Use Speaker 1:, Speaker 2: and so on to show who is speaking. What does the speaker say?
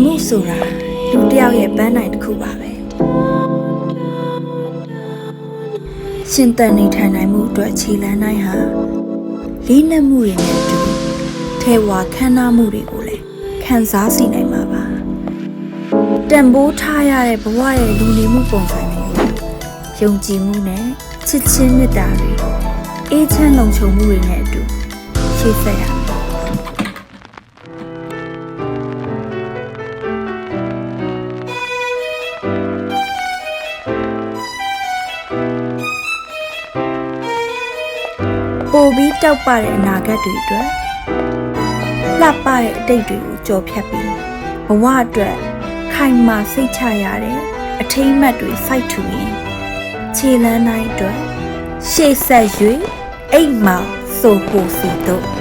Speaker 1: မှုဆိုတာလူတစ်ယောက်ရဲ့ပန်းနိုင်တစ်ခုပါပဲရှင်သန်နေထိုင်နိုင်မှုအတွက်ခြေလှမ်းတိုင်းဟာလေးနက်မှုတွေနဲ့အတူထဲဝါခမ်းနားမှုတွေကိုလည်းခံစားစီနိုင်မှာပါတန်ဖိုးထားရတဲ့ဘဝရဲ့လူနေမှုပုံစံတွေကိုယုံကြည်မှုနဲ့ချစ်ချင်းမေတ္တာတွေအေးချမ်းလုံခြုံမှုတွေနဲ့အတူရှေ့ဆက်ရမယ်ပိုပြီးတောက်ပတဲ့အနာဂတ်တွေအတွက်လှပတဲ့အတိတ်တွေကိုကြော်ဖြတ်ပြီးဘဝအတွက်ခိုင်မာစိတ်ချရတဲ့အထိမ်းအမှတ်တွေစိုက်ထူရင်ခြေလမ်းတိုင်းအတွက်ရှေ့ဆက်၍အိမ်မောင်ဆိုဖို့စီတို့